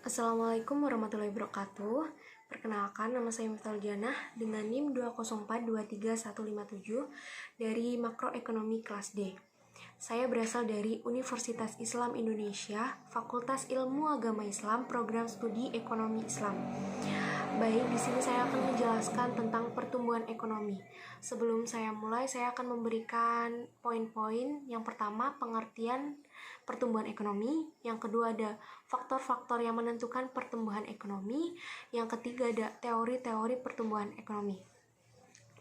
Assalamualaikum warahmatullahi wabarakatuh. Perkenalkan, nama saya Miftahul Janah dengan NIM 204235157 dari Makroekonomi kelas D. Saya berasal dari Universitas Islam Indonesia, Fakultas Ilmu Agama Islam, Program Studi Ekonomi Islam. Baik, di sini saya akan menjelaskan tentang pertumbuhan ekonomi. Sebelum saya mulai, saya akan memberikan poin-poin. Yang pertama, pengertian pertumbuhan ekonomi. Yang kedua, ada faktor-faktor yang menentukan pertumbuhan ekonomi. Yang ketiga, ada teori-teori pertumbuhan ekonomi.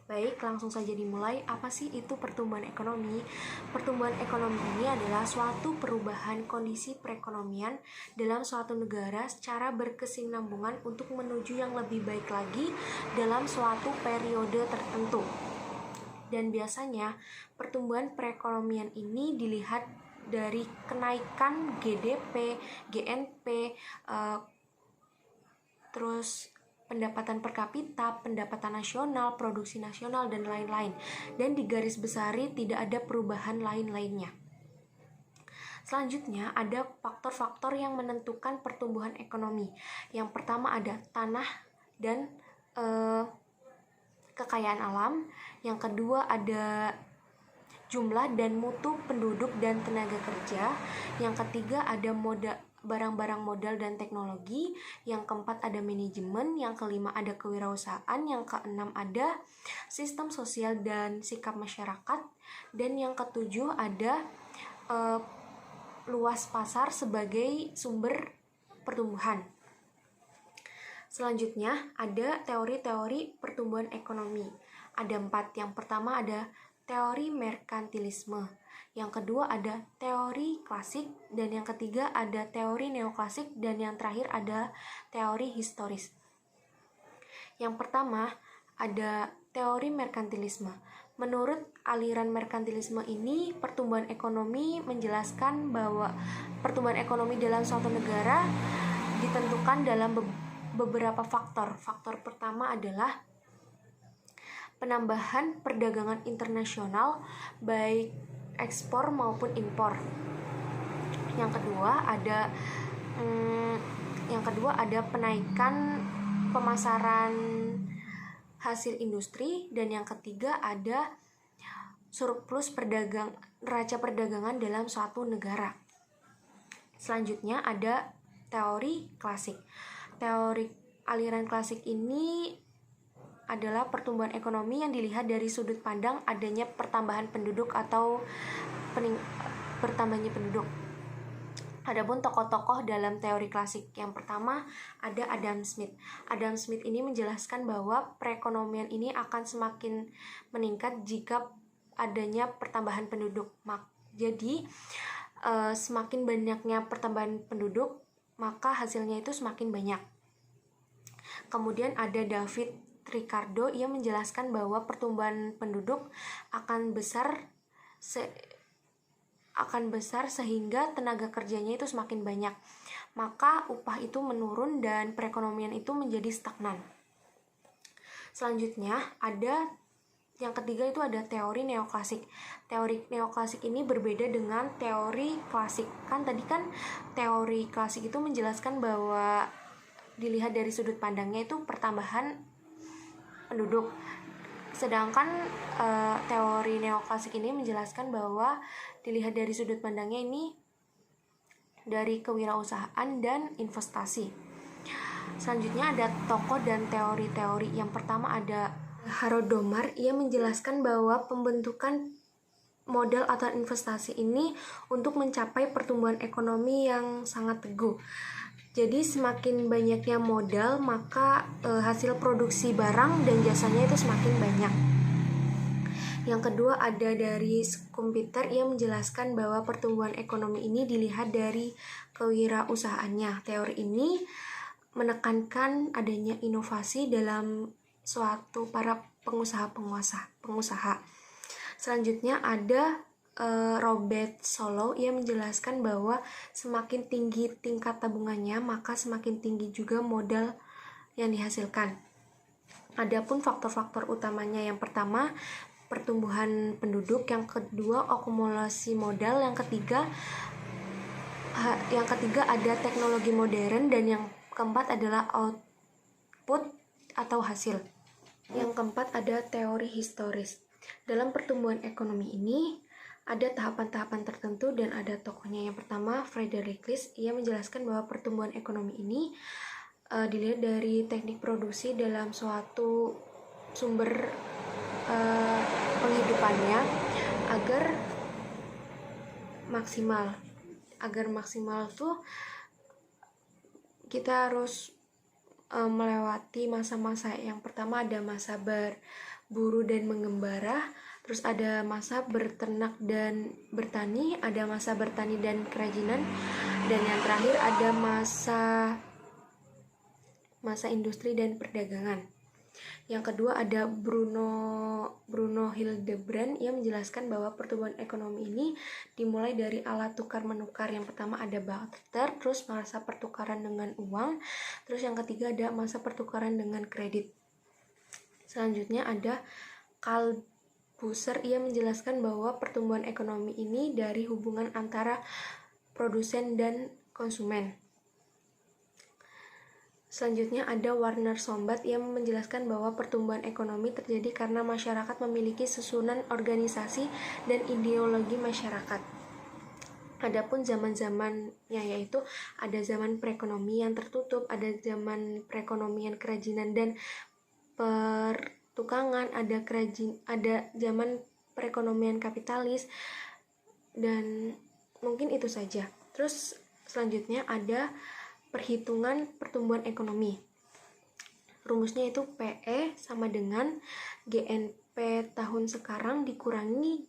Baik, langsung saja dimulai. Apa sih itu pertumbuhan ekonomi? Pertumbuhan ekonomi ini adalah suatu perubahan kondisi perekonomian dalam suatu negara secara berkesinambungan untuk menuju yang lebih baik lagi dalam suatu periode tertentu. Dan biasanya pertumbuhan perekonomian ini dilihat dari kenaikan GDP, GNP, terus pendapatan per kapita, pendapatan nasional, produksi nasional, dan lain-lain. Dan di garis besari tidak ada perubahan lain-lainnya. Selanjutnya ada faktor-faktor yang menentukan pertumbuhan ekonomi. Yang pertama ada tanah dan kekayaan alam. Yang kedua ada jumlah dan mutu penduduk dan tenaga kerja. Yang ketiga ada barang-barang modal dan teknologi. Yang keempat ada manajemen. Yang kelima ada kewirausahaan. Yang keenam ada sistem sosial dan sikap masyarakat. Dan yang ketujuh ada luas pasar sebagai sumber pertumbuhan. Selanjutnya ada teori-teori pertumbuhan ekonomi. Ada 4. Yang pertama ada teori merkantilisme. Yang kedua ada teori klasik, dan yang ketiga ada teori neoklasik, dan yang terakhir ada teori historis. Yang pertama ada teori merkantilisme. Menurut aliran merkantilisme ini, pertumbuhan ekonomi menjelaskan bahwa pertumbuhan ekonomi dalam suatu negara ditentukan dalam beberapa faktor. Faktor pertama adalah penambahan perdagangan internasional baik ekspor maupun impor. Yang kedua ada penaikan pemasaran hasil industri, dan yang ketiga ada surplus neraca perdagangan dalam suatu negara. Selanjutnya ada teori klasik. Teori aliran klasik ini adalah pertumbuhan ekonomi yang dilihat dari sudut pandang adanya pertambahan penduduk atau bertambahnya penduduk. Adapun tokoh-tokoh dalam teori klasik, yang pertama ada Adam Smith. Adam Smith ini menjelaskan bahwa perekonomian ini akan semakin meningkat jika adanya pertambahan penduduk. Jadi semakin banyaknya pertambahan penduduk, maka hasilnya itu semakin banyak. Kemudian ada David Ricardo, ia menjelaskan bahwa pertumbuhan penduduk akan besar sehingga tenaga kerjanya itu semakin banyak, maka upah itu menurun dan perekonomian itu menjadi stagnan. Selanjutnya ada yang ketiga itu ada teori neoklasik. Teori neoklasik ini berbeda dengan teori klasik. Tadi kan teori klasik itu menjelaskan bahwa dilihat dari sudut pandangnya itu pertambahan penduduk. Sedangkan teori neoklasik ini menjelaskan bahwa dilihat dari sudut pandangnya ini dari kewirausahaan dan investasi. Selanjutnya ada tokoh dan teori-teori. Yang pertama ada Horodomar. Ia menjelaskan bahwa pembentukan modal atau investasi ini untuk mencapai pertumbuhan ekonomi yang sangat teguh. Jadi semakin banyaknya modal, maka hasil produksi barang dan jasanya itu semakin banyak. Yang kedua ada dari Schumpeter. Ia menjelaskan bahwa pertumbuhan ekonomi ini dilihat dari kewirausahaannya. Teori ini menekankan adanya inovasi dalam suatu para pengusaha. Selanjutnya ada Robert Solow. Ia menjelaskan bahwa semakin tinggi tingkat tabungannya, maka semakin tinggi juga modal yang dihasilkan. Adapun faktor-faktor utamanya, yang pertama pertumbuhan penduduk, yang kedua akumulasi modal, yang ketiga yang ketiga ada teknologi modern, dan yang keempat adalah output atau hasil. Yang keempat ada teori historis. Dalam pertumbuhan ekonomi ini ada tahapan-tahapan tertentu dan ada tokohnya. Yang pertama, Friedrich List. Ia menjelaskan bahwa pertumbuhan ekonomi ini dilihat dari teknik produksi dalam suatu sumber penghidupannya agar maksimal tuh kita harus melewati masa-masa. Yang pertama ada masa berburu dan mengembara, terus ada masa berternak dan bertani, ada masa bertani dan kerajinan, dan yang terakhir ada masa industri dan perdagangan. Yang kedua ada Bruno Hildebrand. Ia menjelaskan bahwa pertumbuhan ekonomi ini dimulai dari alat tukar menukar. Yang pertama ada barter, terus masa pertukaran dengan uang, terus yang ketiga ada masa pertukaran dengan kredit. Selanjutnya ada Karl Busser. Ia menjelaskan bahwa pertumbuhan ekonomi ini dari hubungan antara produsen dan konsumen. Selanjutnya ada Warner Sombat. Ia menjelaskan bahwa pertumbuhan ekonomi terjadi karena masyarakat memiliki susunan organisasi dan ideologi masyarakat. Adapun zaman-zamannya yaitu ada zaman perekonomian tertutup, ada zaman perekonomian kerajinan dan pertukangan, ada zaman perekonomian kapitalis, dan mungkin itu saja. Terus selanjutnya ada perhitungan pertumbuhan ekonomi. Rumusnya itu PE sama dengan GNP tahun sekarang dikurangi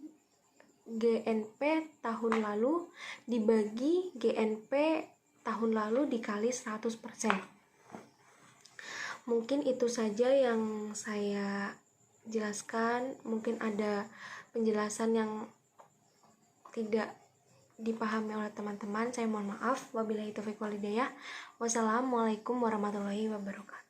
GNP tahun lalu dibagi GNP tahun lalu dikali 100%. Mungkin itu saja yang saya jelaskan. Mungkin ada penjelasan yang tidak dipahami oleh teman-teman, saya mohon maaf. Wabillahi taufiq wal hidayah. Wassalamualaikum warahmatullahi wabarakatuh.